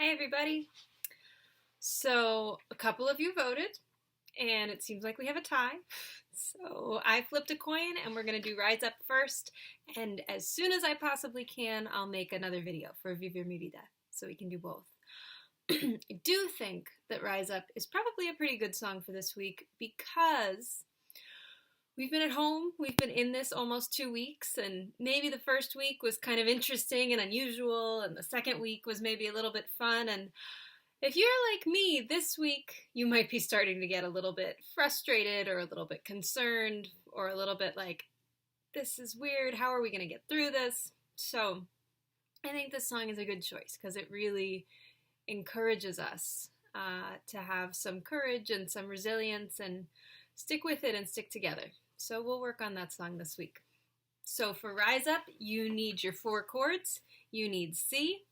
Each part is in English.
Hi everybody. So a couple of you voted and it seems like we have a tie. So I flipped a coin and we're going to do Rise Up first, and as soon as I possibly can I'll make another video for Vivir Mi Vida so we can do both. I do think that Rise Up is probably a pretty good song for this week because we've been at home, we've been in this almost 2 weeks, and maybe the first week was kind of interesting and unusual, and the second week was maybe a little bit fun, and if you're like me, this week you might be starting to get a little bit frustrated or a little bit concerned or a little bit like, this is weird, how are we going to get through this? So I think this song is a good choice because it really encourages us to have some courage and some resilience and stick with it and stick together. So we'll work on that song this week. So for Rise Up, you need your 4 chords. You need C,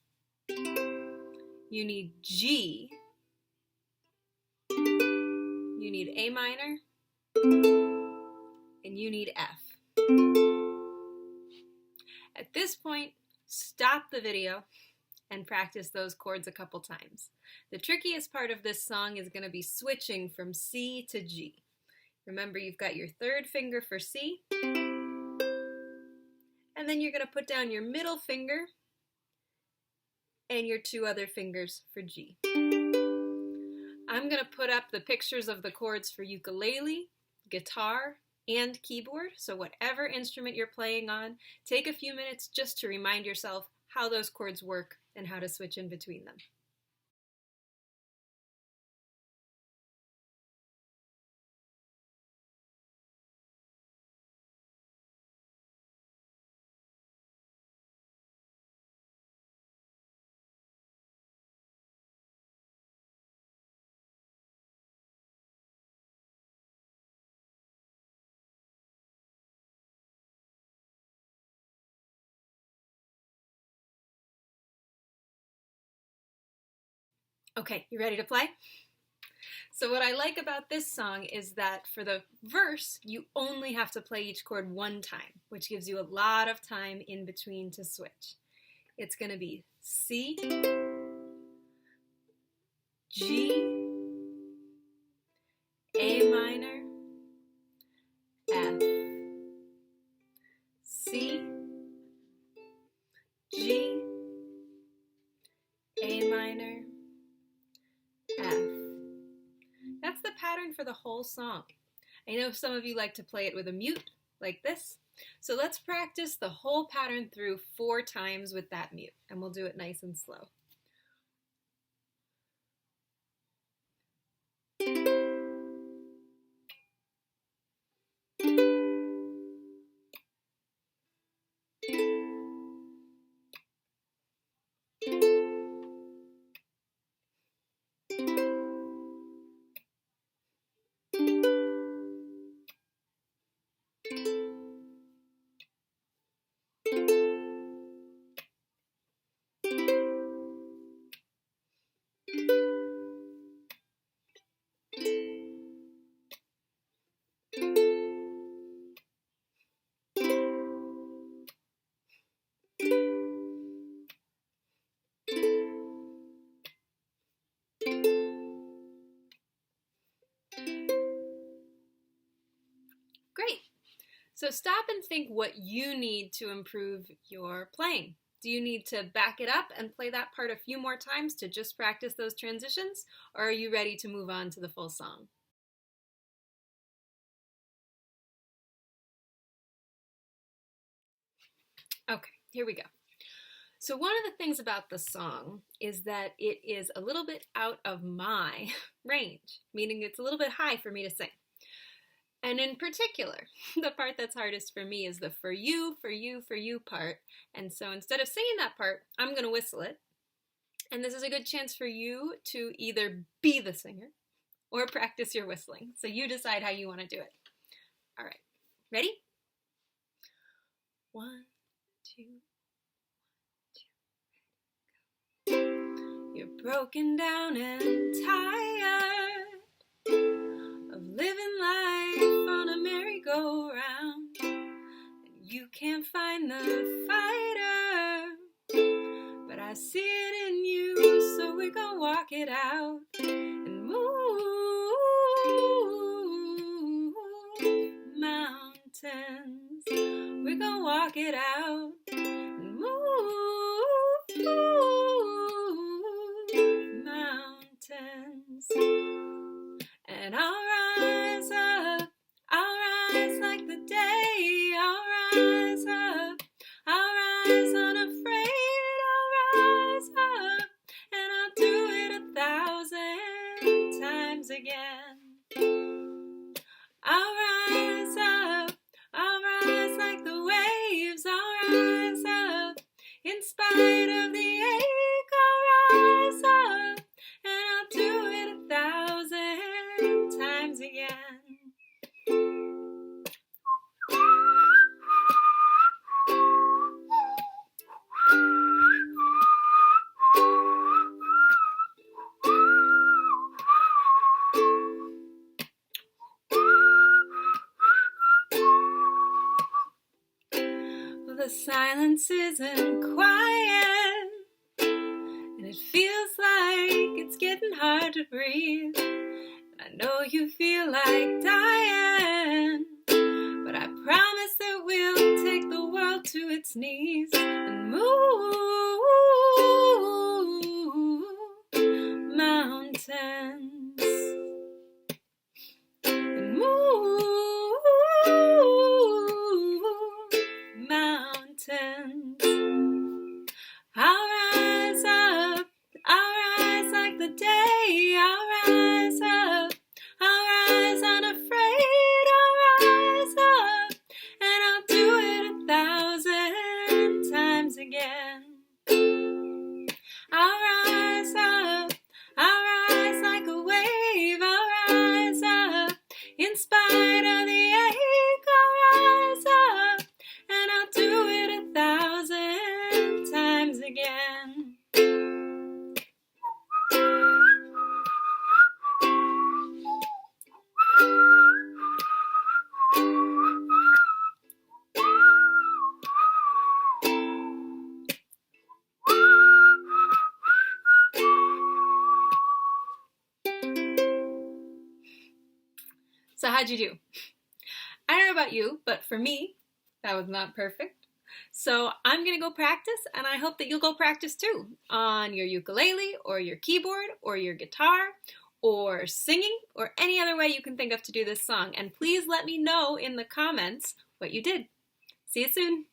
you need G, you need A minor, and you need F. At this point, stop the video and practice those chords a couple times. The trickiest part of this song is going to be switching from C to G. Remember, you've got your 3rd finger for C, and then you're going to put down your middle finger and your 2 other fingers for G. I'm going to put up the pictures of the chords for ukulele, guitar, and keyboard, so whatever instrument you're playing on, take a few minutes just to remind yourself how those chords work and how to switch in between them. Okay, you ready to play? So what I like about this song is that for the verse, you only have to play each chord 1 time, which gives you a lot of time in between to switch. It's going to be C, G, A minor, F, C, G, A minor, F. That's the pattern for the whole song. I know some of you like to play it with a mute, like this. So let's practice the whole pattern through 4 times with that mute, and we'll do it nice and slow. Great. So stop and think what you need to improve your playing. Do you need to back it up and play that part a few more times to just practice those transitions, or are you ready to move on to the full song? Okay, here we go. So one of the things about the song is that it is a little bit out of my range, meaning it's a little bit high for me to sing. And in particular, the part that's hardest for me is the for you, for you, for you part. And so instead of singing that part, I'm going to whistle it. And this is a good chance for you to either be the singer or practice your whistling. So you decide how you want to do it. All right, ready? 1, 2, 1, 2. You're broken down and tired of living life on a merry-go-round, and you can't find the fighter, but I see it in you, so we're gonna walk it out and move mountains. We're gonna walk it out and move mountains. And I'll rise up, I'll rise like the day, I'll rise up, I'll rise unafraid, I'll rise up, and I'll do it 1,000 times again. I'll rise up, I'll rise like the waves, I'll rise up, in spite of the ache, I'll rise up, and I'll do it 1,000 times again. Well, the silence isn't quiet, and it feels like it's getting hard to breathe. And I know you feel like dying, but I promise that we'll take the world to its knees and move mountains. And move mountains. I'll rise up, I'll rise like the day, I'll rise up, I'll rise unafraid, I'll rise up, and I'll do it 1,000 times again. I'll rise up, I'll rise like a wave, I'll rise up, in spite of the ache, I'll rise up, and I'll do it 1,000 times again. So how'd you do? I don't know about you, but for me, that was not perfect. So I'm gonna go practice, and I hope that you'll go practice too on your ukulele or your keyboard or your guitar or singing or any other way you can think of to do this song. And please let me know in the comments what you did. See you soon.